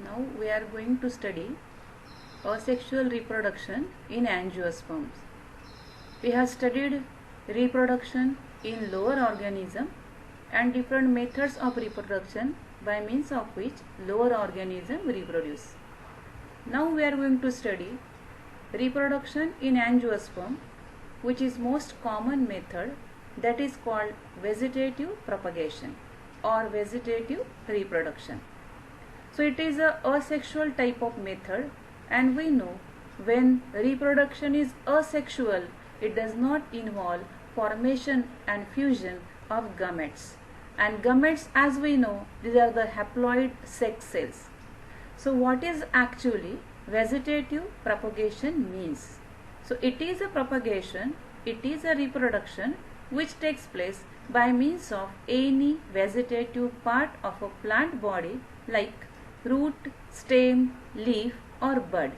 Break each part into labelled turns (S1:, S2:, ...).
S1: Now we are going to study asexual reproduction in angiosperms. We have studied reproduction in lower organism and different methods of reproduction by means of which lower organism reproduce. Now we are going to study reproduction in angiosperm, which is most common method, that is called vegetative propagation or vegetative reproduction. So it is a asexual type of method, and we know when reproduction is asexual, it does not involve formation and fusion of gametes. And gametes, as we know, these are the haploid sex cells. So what is actually vegetative propagation means? So it is a propagation, it is a reproduction which takes place by means of any vegetative part of a plant body like root, stem, leaf or bud.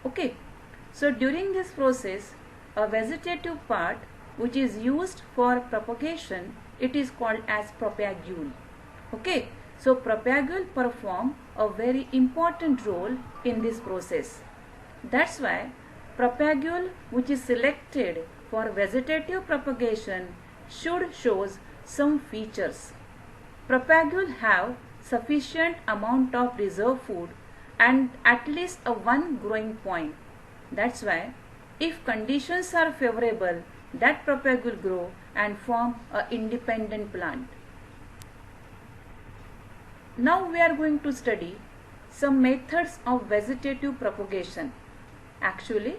S1: Okay. So during this process, a vegetative part which is used for propagation, it is called as propagule. Okay. So propagule perform a very important role in this process. That's why propagule which is selected for vegetative propagation should shows some features. Propagule have sufficient amount of reserve food and at least a one growing point. That's why if conditions are favorable, that propagule grow and form an independent plant. Now we are going to study some methods of vegetative propagation. Actually,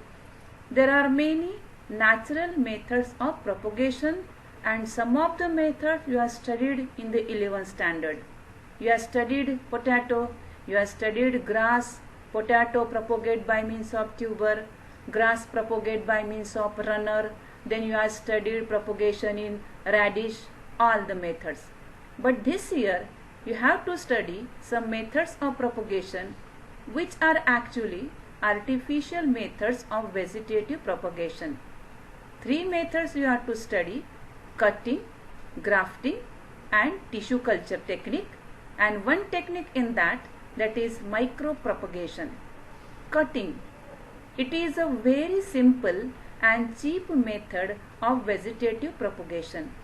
S1: there are many natural methods of propagation, and some of the methods you have studied in the 11th standard. You have studied potato, you have studied grass, potato propagate by means of tuber, grass propagate by means of runner, then you have studied propagation in radish, all the methods. But this year you have to study some methods of propagation which are actually artificial methods of vegetative propagation. Three methods you have to study: cutting, grafting and tissue culture technique, and one technique in that is micropropagation. Cutting, it is a very simple and cheap method of vegetative propagation.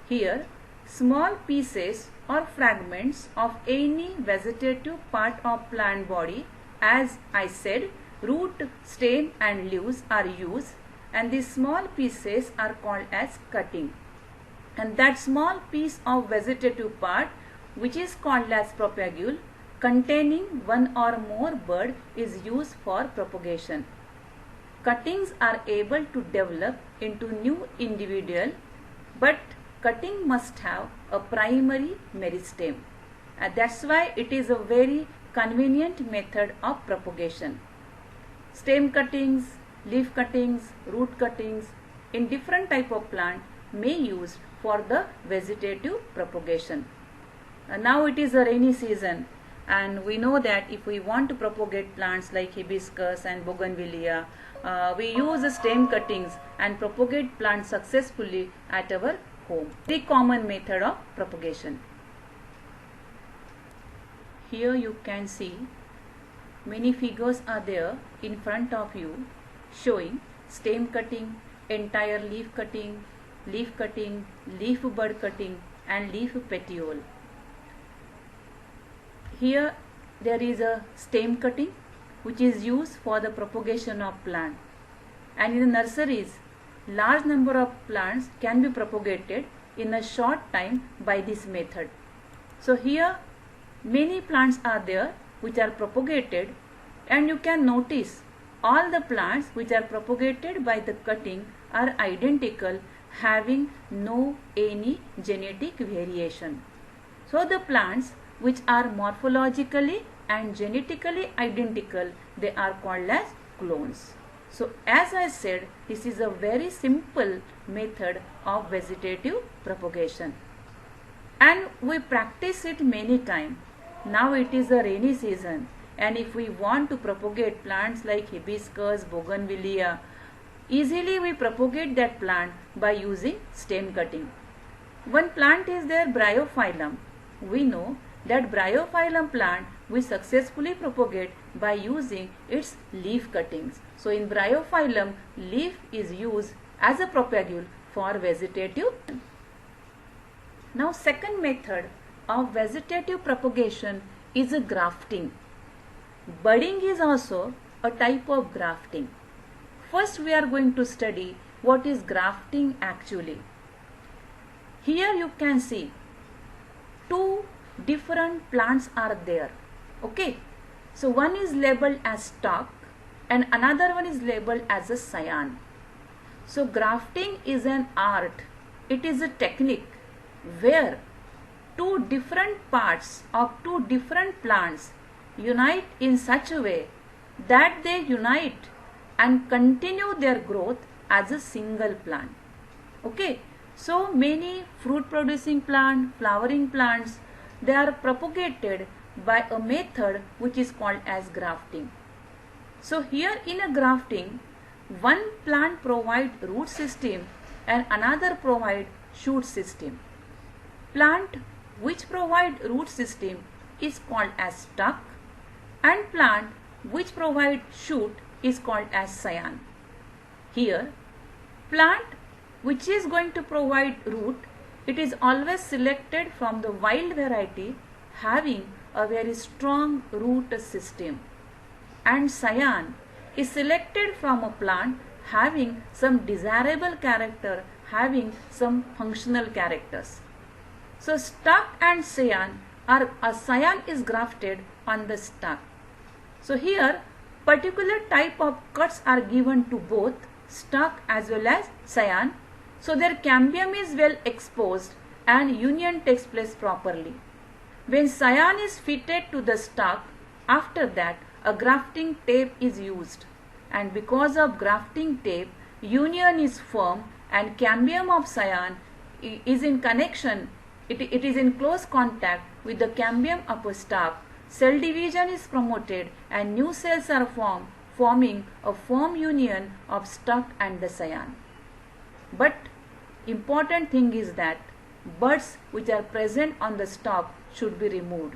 S1: Here small pieces or fragments of any vegetative part of plant body, as I said, root, stem and leaves are used, and these small pieces are called as cutting. And that small piece of vegetative part which is called as propagule, containing one or more bud, is used for propagation. Cuttings are able to develop into new individual, but cutting must have a primary meristem, and that's why it is a very convenient method of propagation. Stem cuttings, leaf cuttings, root cuttings in different type of plant may use for the vegetative propagation. Now it is a rainy season, and we know that if we want to propagate plants like hibiscus and bougainvillea, we use the stem cuttings and propagate plants successfully at our home. The common method of propagation. Here you can see many figures are there in front of you showing stem cutting, entire leaf cutting, leaf bud cutting and leaf petiole. Here there is a stem cutting which is used for the propagation of plant, and in the nurseries large number of plants can be propagated in a short time by this method. So here many plants are there which are propagated, and you can notice all the plants which are propagated by the cutting are identical, having no any genetic variation. So the plants which are morphologically and genetically identical, they are called as clones. So as I said, this is a very simple method of vegetative propagation, and we practice it many times. Now it is a rainy season, and if we want to propagate plants like hibiscus, bougainvillea, easily we propagate that plant by using stem cutting. One plant is there, Bryophyllum. We know that Bryophyllum plant we successfully propagate by using its leaf cuttings. So in Bryophyllum, leaf is used as a propagule for vegetative. Now second method of vegetative propagation is a grafting. Budding is also a type of grafting. First we are going to study what is grafting actually. Here you can see two different plants are there. Okay, so one is labeled as stalk and another one is labeled as a scion. So grafting is an art. It is a technique where two different parts of two different plants unite in such a way that they unite and continue their growth as a single plant. Okay, so many fruit producing plants, flowering plants, they are propagated by a method which is called as grafting. So here in a grafting, one plant provide root system and another provide shoot system. Plant which provide root system is called as stalk and plant which provide shoot is called as scion. Here plant which is going to provide root, it is always selected from the wild variety having a very strong root system, and scion is selected from a plant having some desirable character, having some functional characters. So stalk and scion are, a scion is grafted on the stalk. So here particular type of cuts are given to both stalk as well as scion, so their cambium is well exposed and union takes place properly. When scion is fitted to the stalk, after that a grafting tape is used, and because of grafting tape union is firm and cambium of scion is in connection, it is in close contact with the cambium of a stalk. Cell division is promoted and new cells are formed, forming a firm union of stalk and the scion. But important thing is that buds which are present on the stalk should be removed,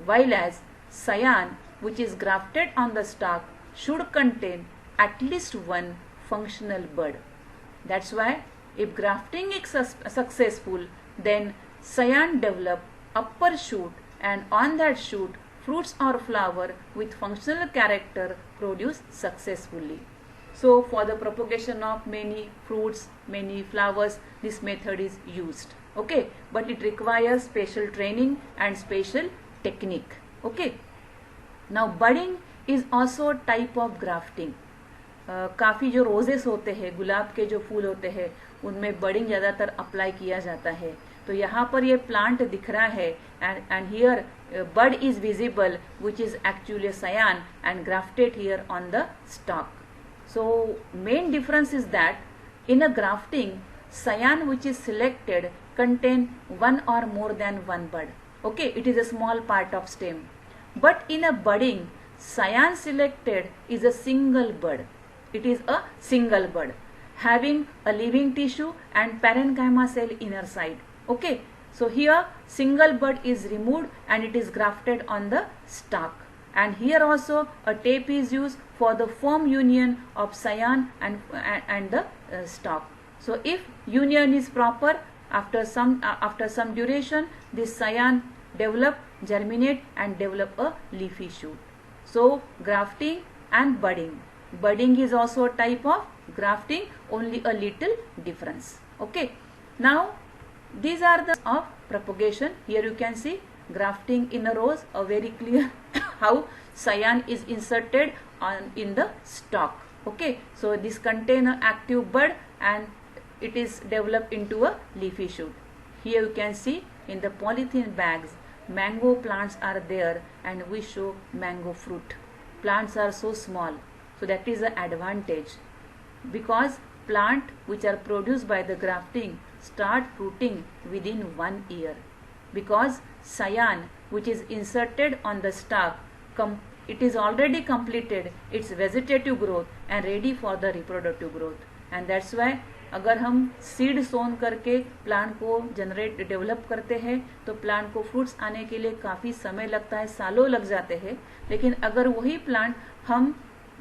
S1: while as scion which is grafted on the stalk should contain at least one functional bud. That's why if grafting is successful, then scion develop upper shoot, and on that shoot fruits or flower with functional character produce successfully. So for the propagation of many fruits, many flowers, this method is used. Okay, but it requires special training and special technique. Okay, now budding is also a type of grafting. काफ़ी जो roses होते हैं, गुलाब के जो फूल होते हैं, उनमें budding ज़्यादातर अप्लाई किया जाता है. तो यहाँ पर ये प्लांट दिख रहा है and here bud is visible which is actually a scion and grafted here on the stalk. So main difference is that in a grafting, scion which is selected contain one or more than one bud. Okay, it is a small part of stem. But in a budding, scion selected is a single bud. It is a single bud having a living tissue and parenchyma cell inner side. Okay, so here single bud is removed and it is grafted on the stalk. And here also a tape is used for the firm union of scion and the stalk. So if union is proper, after some duration, this scion develop, germinate and develop a leafy shoot. So grafting and budding. Budding is also a type of grafting, only a little difference. Okay. Now these are the of propagation. Here you can see grafting in a rose, a very clear how scion is inserted in the stalk. Okay, so this contain an active bud and it is developed into a leafy shoot. Here you can see in the polythene bags mango plants are there and we show mango fruit. Plants are so small, so that is the advantage, because plant which are produced by the grafting start fruiting within 1 year, because scion which is inserted on the stalk it is already completed its vegetative growth and ready for the reproductive growth. And that's why अगर हम seed सोन करके plant को generate develop करते हैं तो plant को fruits आने के लिए काफ़ी समय लगता है, सालों लग जाते हैं. लेकिन अगर वही प्लांट हम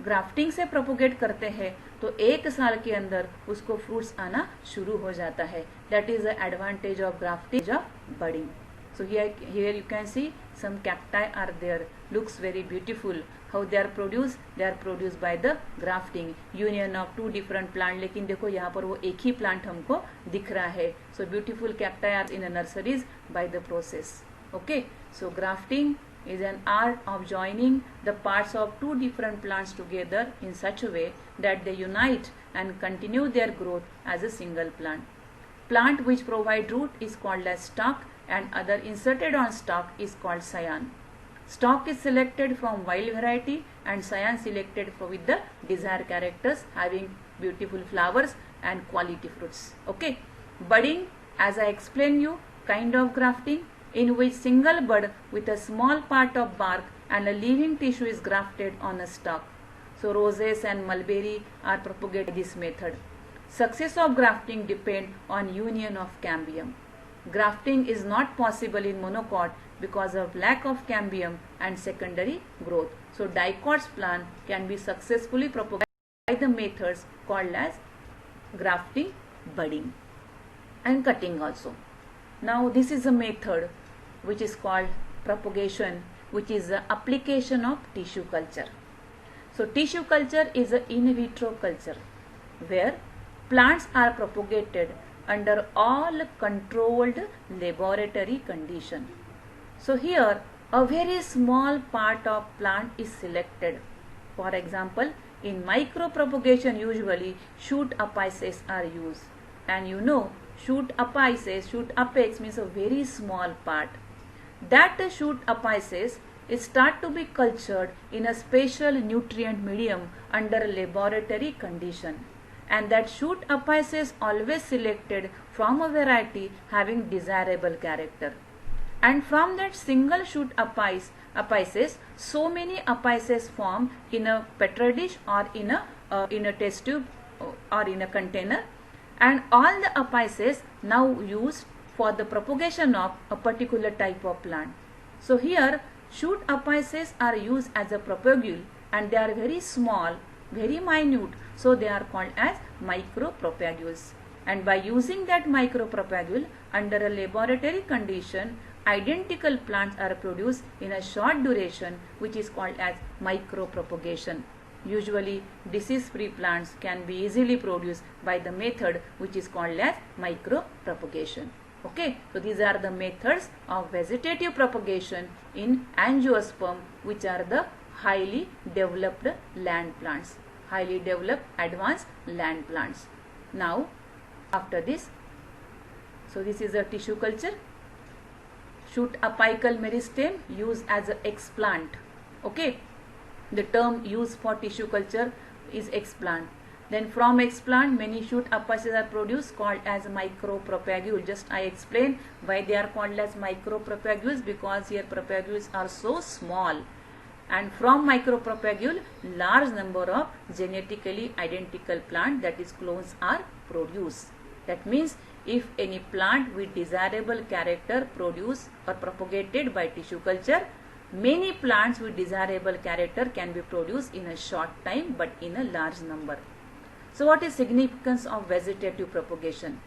S1: ग्राफ्टिंग से प्रोपोगेट करते हैं तो 1 साल के अंदर उसको फ्रूट्स आना शुरू हो जाता है. That is the advantage of grafting of budding. So here you can see some cacti are there, looks very beautiful. How they are produced? They are produced by the grafting, union of 2 different plant. लेकिन देखो यहाँ पर वो एक ही plant हमको दिख रहा है. So beautiful cacti are in the nurseries by the process. Okay, so grafting is an art of joining the parts of 2 different plants together in such a way that they unite and continue their growth as a single plant. Plant which provide root is called as stalk, and other inserted on stalk is called scion. Stalk is selected from wild variety and scion selected with the desired characters having beautiful flowers and quality fruits. Okay, budding, as I explained you, kind of grafting in which single bud with a small part of bark and a living tissue is grafted on a stalk. So roses and mulberry are propagated this method. Success of grafting depend on union of cambium. Grafting is not possible in monocot because of lack of cambium and secondary growth. So dicots plant can be successfully propagated by the methods called as grafting, budding and cutting also. Now this is a method which is called propagation, which is the application of tissue culture. So tissue culture is an in vitro culture where plants are propagated under all controlled laboratory condition. So here a very small part of plant is selected. For example, in micropropagation usually shoot apices are used, and you know shoot apices, shoot apex means a very small part. That shoot apices start to be cultured in a special nutrient medium under laboratory condition. And that shoot apices always selected from a variety having desirable character. And from that single shoot apices, so many apices form in a petri dish or in a test tube or in a container. And all the apices now used for the propagation of a particular type of plant. So here shoot apices are used as a propagule and they are very small, very minute, so they are called as micropropagules. And by using that micropropagule under a laboratory condition, identical plants are produced in a short duration, which is called as micropropagation. Usually disease-free plants can be easily produced by the method which is called as micropropagation. Okay, so these are the methods of vegetative propagation in angiosperm, which are the highly developed land plants, highly developed advanced land plants. Now after this, so this is a tissue culture. Shoot apical meristem used as an explant. Okay, the term used for tissue culture is explant. Then from explant many shoot apices are produced called as micropropagule. Just I explained why they are called as micropropagules, because here propagules are so small. And from micropropagule large number of genetically identical plant, that is clones, are produced. That means if any plant with desirable character produced or propagated by tissue culture, many plants with desirable character can be produced in a short time but in a large number. So what is significance of vegetative propagation?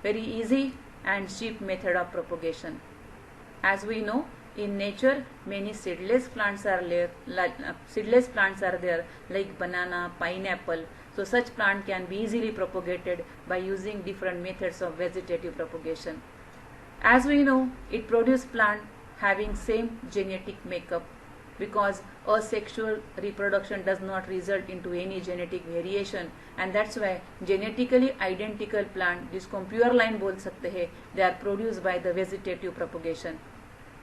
S1: Very easy and cheap method of propagation. As we know, in nature many seedless plants are there like banana, pineapple. So such plant can be easily propagated by using different methods of vegetative propagation. As we know, it produces plant having same genetic makeup, because asexual reproduction does not result into any genetic variation, and that's why genetically identical plant, जिसको pure line बोल सकते हैं, they are produced by the vegetative propagation.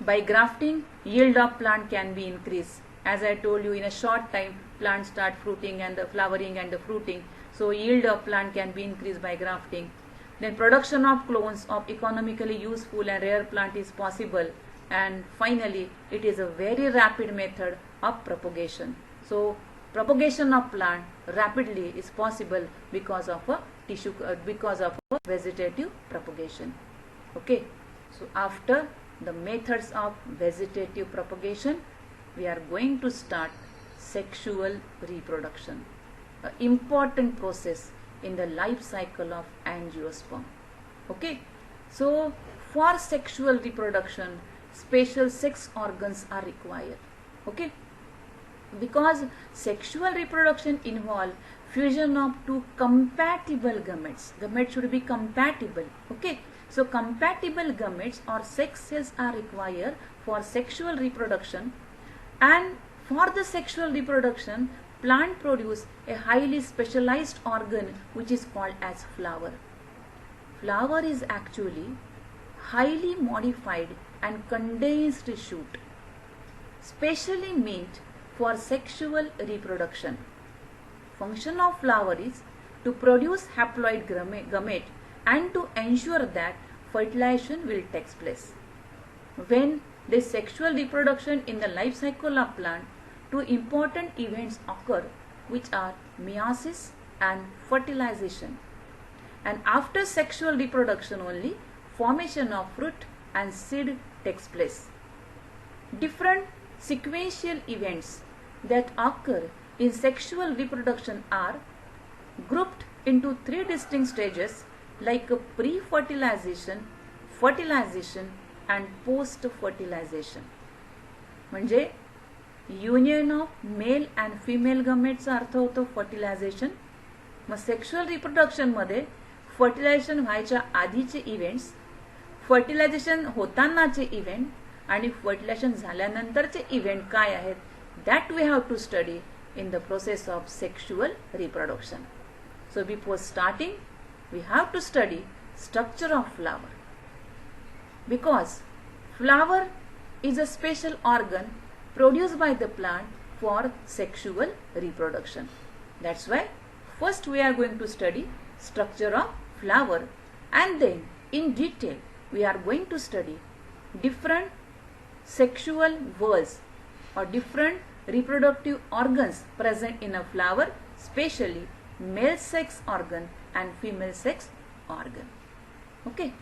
S1: By grafting, yield of plant can be increased. As I told you, in a short time plants start fruiting and the flowering and the fruiting, so yield of plant can be increased by grafting. Then production of clones of economically useful and rare plant is possible and finally it is a very rapid method of propagation. So propagation of plant rapidly is possible because of a vegetative propagation. Okay, so after the methods of vegetative propagation, we are going to start sexual reproduction, an important process in the life cycle of angiosperm. Okay, so for sexual reproduction, special sex organs are required. Okay, because sexual reproduction involves fusion of two compatible gametes. Gametes should be compatible. Okay, so compatible gametes or sex cells are required for sexual reproduction, and for the sexual reproduction, plant produce a highly specialized organ which is called as flower. Flower is actually highly modified and condensed shoot, specially meant for sexual reproduction. Function of flower is to produce haploid gamete and to ensure that fertilization will take place. When the sexual reproduction in the life cycle of plant, two important events occur, which are meiosis and fertilization. And after sexual reproduction only, formation of fruit and seed takes place. Different sequential events that occur in sexual reproduction are grouped into three distinct stages like pre-fertilization, fertilization and post-fertilization. म्हणजे union of male and female गमेटचा अर्थ होतो fertilization. मग sexual reproduction मध्ये fertilization व्हायच्या आधीचे events, fertilization होतानाचे event आणि फर्टिलायझेशन झाल्यानंतरचे इव्हेंट काय आहेत, that we have to study in the process of sexual reproduction. So before starting, we have to study structure of flower, because flower is a special organ produced by the plant for sexual reproduction. That's why first we are going to study structure of flower, and then in detail we are going to study different sexual whorls or different reproductive organs present in a flower, especially male sex organ and female sex organ. Okay.